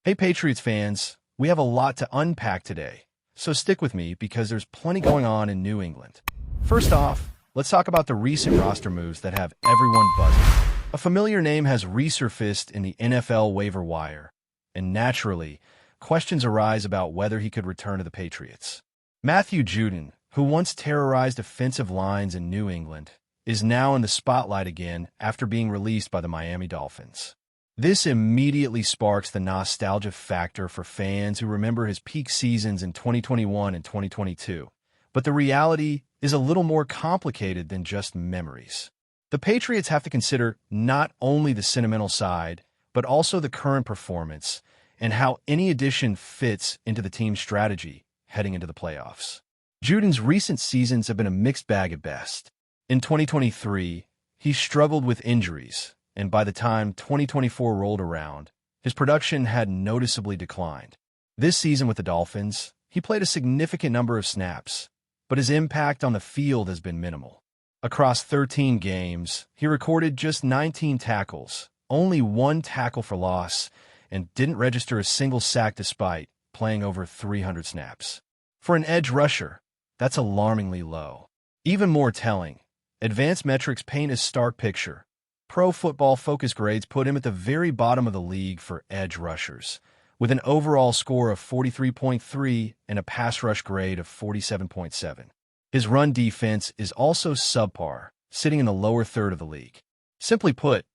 Hey Patriots fans, we have a lot to unpack today, so stick with me because there's plenty going on in New England. First off, let's talk about the recent roster moves that have everyone buzzing. A familiar name has resurfaced in the NFL waiver wire, and naturally, questions arise about whether he could return to the Patriots. Matthew Judon, who once terrorized offensive lines in New England, is now in the spotlight again after being released by the Miami Dolphins. This immediately sparks the nostalgia factor for fans who remember his peak seasons in 2021 and 2022. But the reality is a little more complicated than just memories. The Patriots have to consider not only the sentimental side, but also the current performance and how any addition fits into the team's strategy heading into the playoffs. Judon's recent seasons have been a mixed bag at best. In 2023, he struggled with injuries, and by the time 2024 rolled around, his production had noticeably declined. This season with the Dolphins, he played a significant number of snaps, but his impact on the field has been minimal. Across 13 games, he recorded just 19 tackles, only one tackle for loss, and didn't register a single sack despite playing over 300 snaps. For an edge rusher, that's alarmingly low. Even more telling, advanced metrics paint a stark picture. Pro Football Focus grades put him at the very bottom of the league for edge rushers, with an overall score of 43.3 and a pass rush grade of 47.7. His run defense is also subpar, sitting in the lower third of the league. Simply put,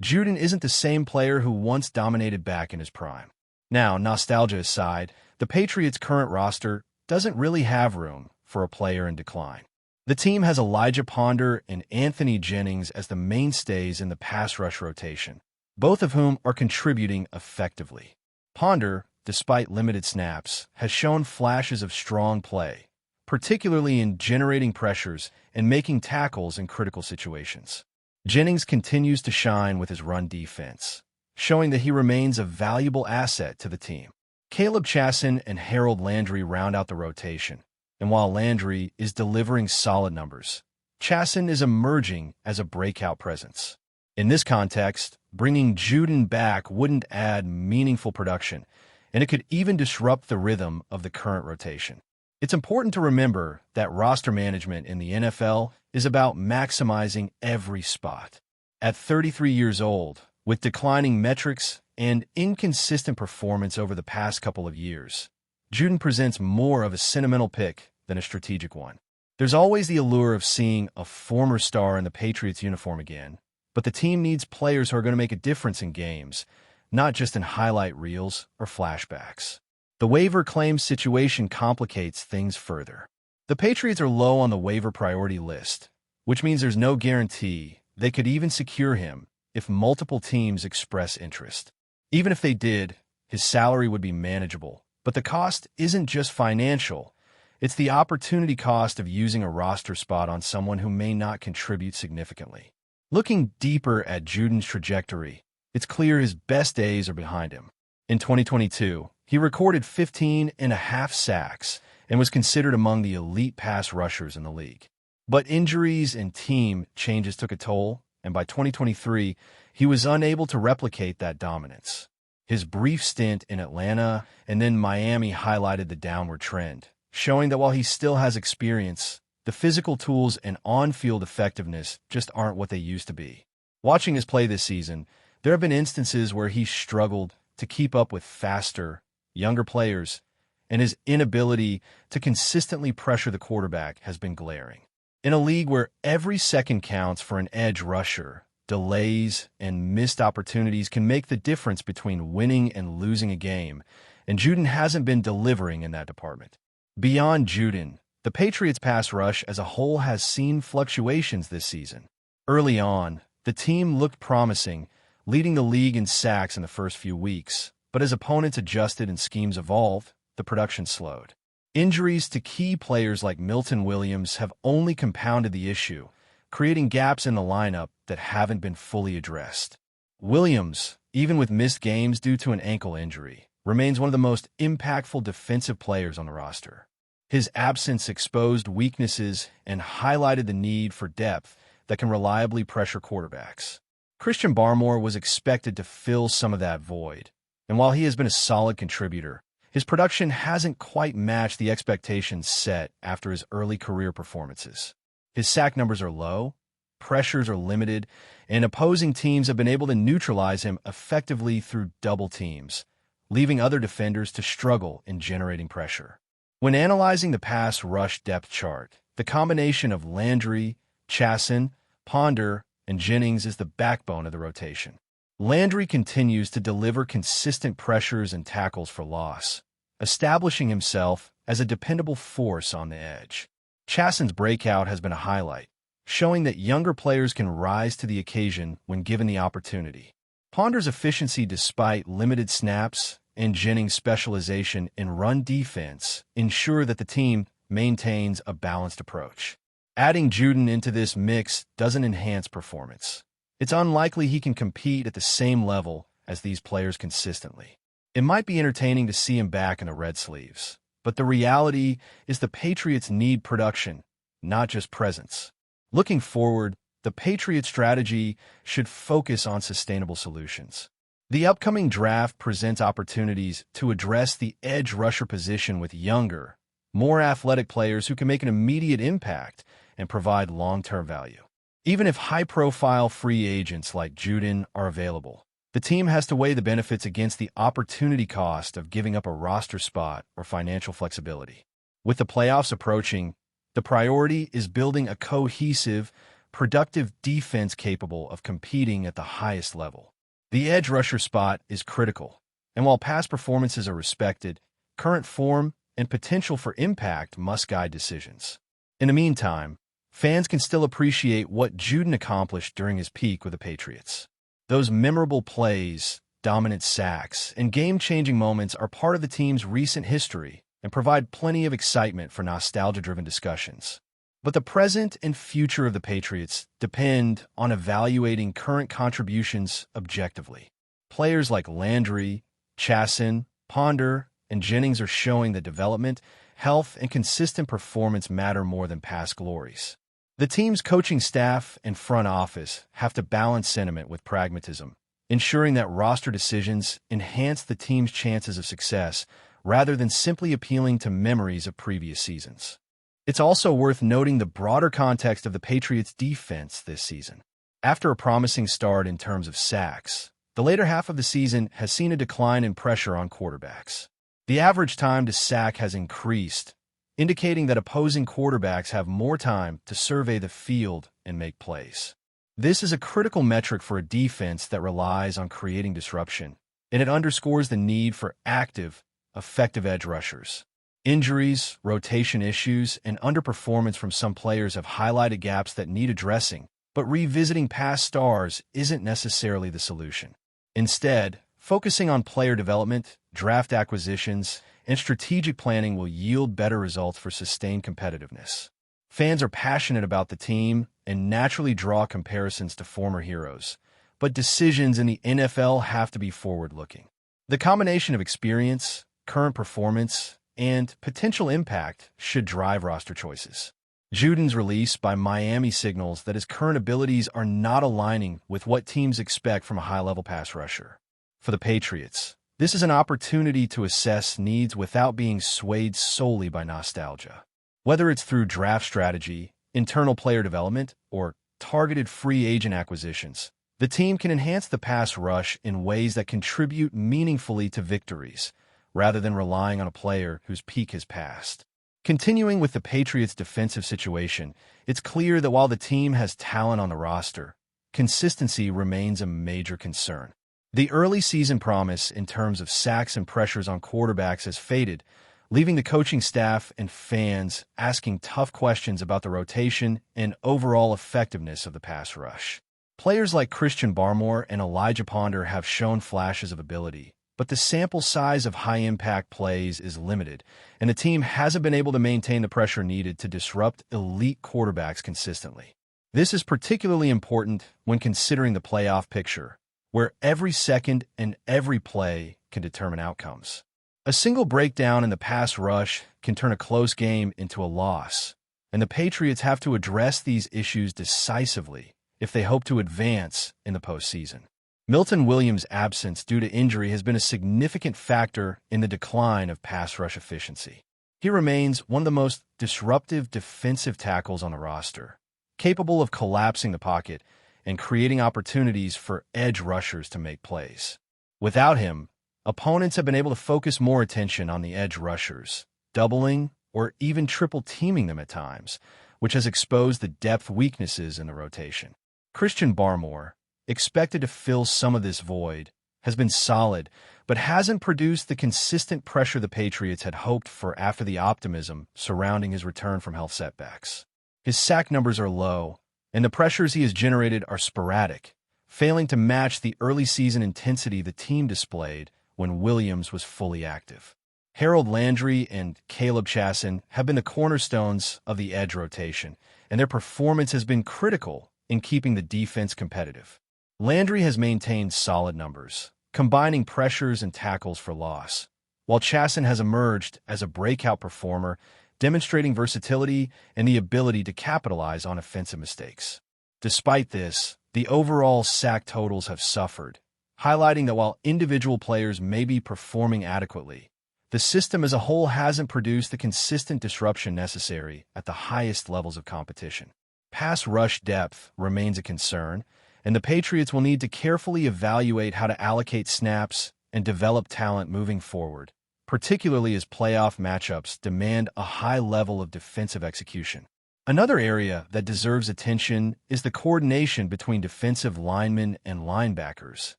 Judon isn't the same player who once dominated back in his prime. Now, nostalgia aside, the Patriots' current roster doesn't really have room for a player in decline. The team has Elijah Ponder and Anthony Jennings as the mainstays in the pass rush rotation, both of whom are contributing effectively. Ponder, despite limited snaps, has shown flashes of strong play, particularly in generating pressures and making tackles in critical situations. Jennings continues to shine with his run defense, showing that he remains a valuable asset to the team. Caleb Chasson and Harold Landry round out the rotation, and while Landry is delivering solid numbers, Chasson is emerging as a breakout presence. In this context, bringing Judon back wouldn't add meaningful production, and it could even disrupt the rhythm of the current rotation. It's important to remember that roster management in the NFL is about maximizing every spot. At 33 years old, with declining metrics and inconsistent performance over the past couple of years, Judon presents more of a sentimental pick than a strategic one. There's always the allure of seeing a former star in the Patriots uniform again, but the team needs players who are going to make a difference in games, not just in highlight reels or flashbacks. The waiver claims situation complicates things further. The Patriots are low on the waiver priority list, which means there's no guarantee they could even secure him if multiple teams express interest. Even if they did, his salary would be manageable. But the cost isn't just financial. It's the opportunity cost of using a roster spot on someone who may not contribute significantly. Looking deeper at Judon's trajectory, it's clear his best days are behind him. In 2022, he recorded 15.5 sacks and was considered among the elite pass rushers in the league. But injuries and team changes took a toll, and by 2023, he was unable to replicate that dominance. His brief stint in Atlanta and then Miami highlighted the downward trend, showing that while he still has experience, the physical tools and on-field effectiveness just aren't what they used to be. Watching his play this season, there have been instances where he struggled to keep up with faster, younger players, and his inability to consistently pressure the quarterback has been glaring. In a league where every second counts for an edge rusher, delays and missed opportunities can make the difference between winning and losing a game, and Judon hasn't been delivering in that department. Beyond Judon, the Patriots' pass rush as a whole has seen fluctuations this season. Early on, the team looked promising, leading the league in sacks in the first few weeks, but as opponents adjusted and schemes evolved, the production slowed. Injuries to key players like Milton Williams have only compounded the issue, creating gaps in the lineup that haven't been fully addressed. Williams, even with missed games due to an ankle injury, remains one of the most impactful defensive players on the roster. His absence exposed weaknesses and highlighted the need for depth that can reliably pressure quarterbacks. Christian Barmore was expected to fill some of that void, And while he has been a solid contributor, his production hasn't quite matched the expectations set after his early career performances. His sack numbers are low, pressures are limited, and opposing teams have been able to neutralize him effectively through double teams, leaving other defenders to struggle in generating pressure. When analyzing the pass rush depth chart, the combination of Landry, Chasson, Ponder, and Jennings is the backbone of the rotation. Landry continues to deliver consistent pressures and tackles for loss, establishing himself as a dependable force on the edge. Chasson's breakout has been a highlight, showing that younger players can rise to the occasion when given the opportunity. Ponder's efficiency despite limited snaps and Jennings' specialization in run defense ensure that the team maintains a balanced approach. Adding Judon into this mix doesn't enhance performance. It's unlikely he can compete at the same level as these players consistently. It might be entertaining to see him back in the red sleeves, but the reality is the Patriots need production, not just presence. Looking forward, the Patriots strategy should focus on sustainable solutions. The upcoming draft presents opportunities to address the edge rusher position with younger, more athletic players who can make an immediate impact and provide long-term value. Even if high-profile free agents like Judon are available, the team has to weigh the benefits against the opportunity cost of giving up a roster spot or financial flexibility. With the playoffs approaching, the priority is building a cohesive, productive defense capable of competing at the highest level. The edge rusher spot is critical, and while past performances are respected, current form and potential for impact must guide decisions. In the meantime, fans can still appreciate what Judon accomplished during his peak with the Patriots. Those memorable plays, dominant sacks, and game-changing moments are part of the team's recent history and provide plenty of excitement for nostalgia-driven discussions. But the present and future of the Patriots depend on evaluating current contributions objectively. Players like Landry, Chasson, Ponder, and Jennings are showing that development, health, and consistent performance matter more than past glories. The team's coaching staff and front office have to balance sentiment with pragmatism, ensuring that roster decisions enhance the team's chances of success rather than simply appealing to memories of previous seasons. It's also worth noting the broader context of the Patriots' defense this season. After a promising start in terms of sacks, the later half of the season has seen a decline in pressure on quarterbacks. The average time to sack has increased, indicating that opposing quarterbacks have more time to survey the field and make plays. This is a critical metric for a defense that relies on creating disruption, and it underscores the need for active, effective edge rushers. Injuries, rotation issues, and underperformance from some players have highlighted gaps that need addressing, but revisiting past stars isn't necessarily the solution. Instead, focusing on player development, draft acquisitions, and strategic planning will yield better results for sustained competitiveness. Fans are passionate about the team and naturally draw comparisons to former heroes, but decisions in the NFL have to be forward-looking. The combination of experience, current performance, and potential impact should drive roster choices. Judon's release by Miami signals that his current abilities are not aligning with what teams expect from a high-level pass rusher. For the Patriots, this is an opportunity to assess needs without being swayed solely by nostalgia. Whether it's through draft strategy, internal player development, or targeted free agent acquisitions, the team can enhance the pass rush in ways that contribute meaningfully to victories, rather than relying on a player whose peak has passed. Continuing with the Patriots' defensive situation, it's clear that while the team has talent on the roster, consistency remains a major concern. The early season promise in terms of sacks and pressures on quarterbacks has faded, leaving the coaching staff and fans asking tough questions about the rotation and overall effectiveness of the pass rush. Players like Christian Barmore and Elijah Ponder have shown flashes of ability, but the sample size of high-impact plays is limited, and the team hasn't been able to maintain the pressure needed to disrupt elite quarterbacks consistently. This is particularly important when considering the playoff picture, where every second and every play can determine outcomes. A single breakdown in the pass rush can turn a close game into a loss, and the Patriots have to address these issues decisively if they hope to advance in the postseason. Milton Williams' absence due to injury has been a significant factor in the decline of pass rush efficiency. He remains one of the most disruptive defensive tackles on the roster, capable of collapsing the pocket and creating opportunities for edge rushers to make plays. Without him, opponents have been able to focus more attention on the edge rushers, doubling or even triple teaming them at times, which has exposed the depth weaknesses in the rotation. Christian Barmore, expected to fill some of this void, has been solid, but hasn't produced the consistent pressure the Patriots had hoped for after the optimism surrounding his return from health setbacks. His sack numbers are low, and the pressures he has generated are sporadic, failing to match the early season intensity the team displayed when Williams was fully active. Harold Landry and Caleb Chasson have been the cornerstones of the edge rotation, and their performance has been critical in keeping the defense competitive. Landry has maintained solid numbers, combining pressures and tackles for loss, while Chasson has emerged as a breakout performer, demonstrating versatility and the ability to capitalize on offensive mistakes. Despite this, the overall sack totals have suffered, highlighting that while individual players may be performing adequately, the system as a whole hasn't produced the consistent disruption necessary at the highest levels of competition. Pass rush depth remains a concern, and the Patriots will need to carefully evaluate how to allocate snaps and develop talent moving forward, particularly as playoff matchups demand a high level of defensive execution. Another area that deserves attention is the coordination between defensive linemen and linebackers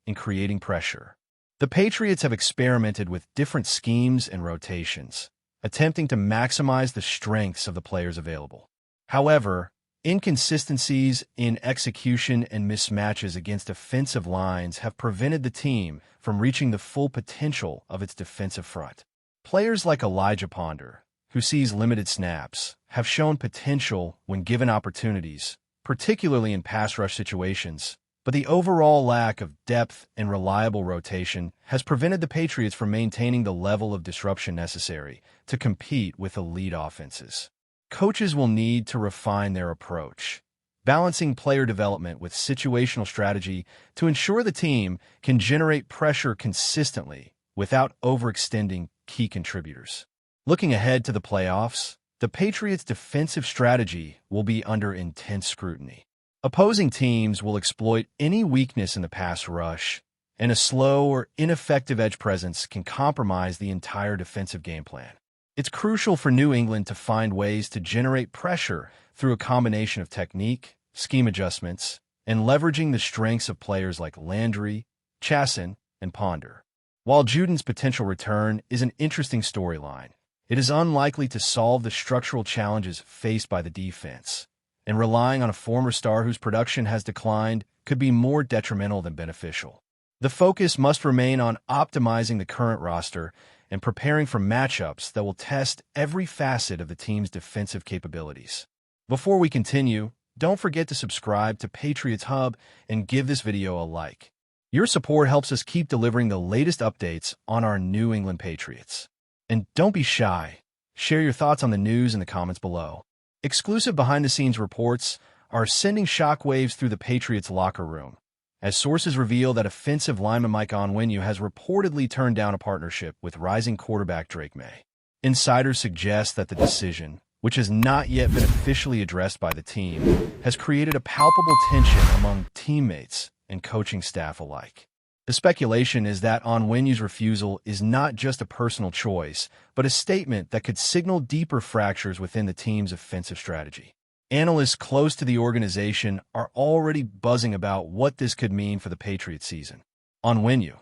in creating pressure. The Patriots have experimented with different schemes and rotations, attempting to maximize the strengths of the players available. However, inconsistencies in execution and mismatches against offensive lines have prevented the team from reaching the full potential of its defensive front. Players like Elijah Ponder, who sees limited snaps, have shown potential when given opportunities, particularly in pass rush situations, but the overall lack of depth and reliable rotation has prevented the Patriots from maintaining the level of disruption necessary to compete with elite offenses. Coaches will need to refine their approach, balancing player development with situational strategy to ensure the team can generate pressure consistently without overextending key contributors. Looking ahead to the playoffs, the Patriots' defensive strategy will be under intense scrutiny. Opposing teams will exploit any weakness in the pass rush, and a slow or ineffective edge presence can compromise the entire defensive game plan. It's crucial for New England to find ways to generate pressure through a combination of technique, scheme adjustments, and leveraging the strengths of players like Landry, Chasson, and Ponder. While Judon's potential return is an interesting storyline, it is unlikely to solve the structural challenges faced by the defense, and relying on a former star whose production has declined could be more detrimental than beneficial. The focus must remain on optimizing the current roster and preparing for matchups that will test every facet of the team's defensive capabilities. Before we continue, don't forget to subscribe to Patriots Hub and give this video a like. Your support helps us keep delivering the latest updates on our New England Patriots. And don't be shy. Share your thoughts on the news in the comments below. Exclusive behind-the-scenes reports are sending shockwaves through the Patriots locker room, as sources reveal that offensive lineman Onwenu has reportedly turned down a partnership with rising quarterback Drake Maye. Insiders suggest that the decision, which has not yet been officially addressed by the team, has created a palpable tension among teammates and coaching staff alike. The speculation is that Onwenu's refusal is not just a personal choice, but a statement that could signal deeper fractures within the team's offensive strategy. Analysts close to the organization are already buzzing about what this could mean for the Patriots season. Onwenu,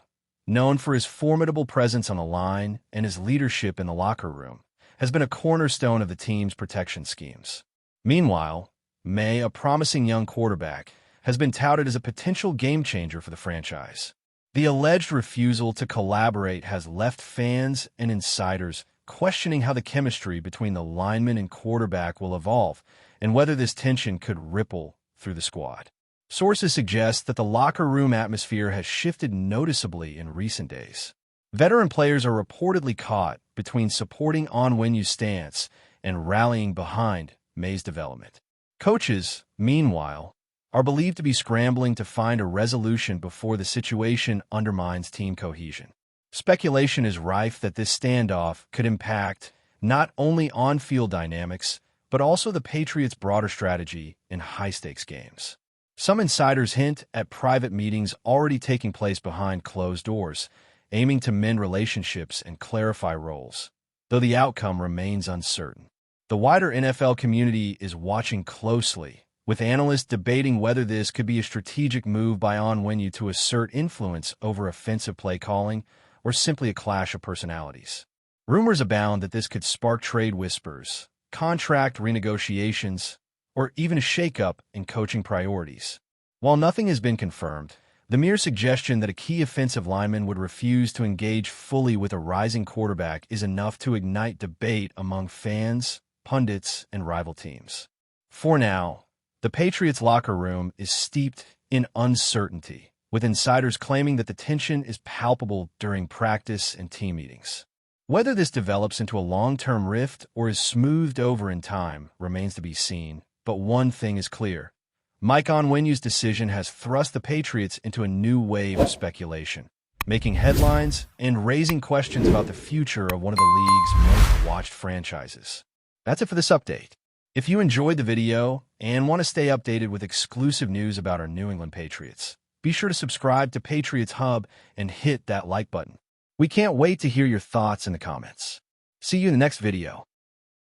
known for his formidable presence on the line and his leadership in the locker room, has been a cornerstone of the team's protection schemes. Meanwhile, Maye, a promising young quarterback, has been touted as a potential game-changer for the franchise. The alleged refusal to collaborate has left fans and insiders questioning how the chemistry between the lineman and quarterback will evolve and whether this tension could ripple through the squad. Sources suggest that the locker room atmosphere has shifted noticeably in recent days. Veteran players are reportedly caught between supporting Onwenu's stance and rallying behind Maye's development. Coaches, meanwhile, are believed to be scrambling to find a resolution before the situation undermines team cohesion. Speculation is rife that this standoff could impact not only on-field dynamics, but also the Patriots' broader strategy in high-stakes games. Some insiders hint at private meetings already taking place behind closed doors, aiming to mend relationships and clarify roles, though the outcome remains uncertain. The wider NFL community is watching closely, with analysts debating whether this could be a strategic move by Onwenu to assert influence over offensive play calling or simply a clash of personalities. Rumors abound that this could spark trade whispers, contract renegotiations, or even a shakeup in coaching priorities. While nothing has been confirmed, the mere suggestion that a key offensive lineman would refuse to engage fully with a rising quarterback is enough to ignite debate among fans, pundits, and rival teams. For now, the Patriots' locker room is steeped in uncertainty, with insiders claiming that the tension is palpable during practice and team meetings. Whether this develops into a long-term rift or is smoothed over in time remains to be seen, but one thing is clear. Mike Onwenu's decision has thrust the Patriots into a new wave of speculation, making headlines and raising questions about the future of one of the league's most watched franchises. That's it for this update. If you enjoyed the video and want to stay updated with exclusive news about our New England Patriots, be sure to subscribe to Patriots Hub and hit that like button. We can't wait to hear your thoughts in the comments. See you in the next video.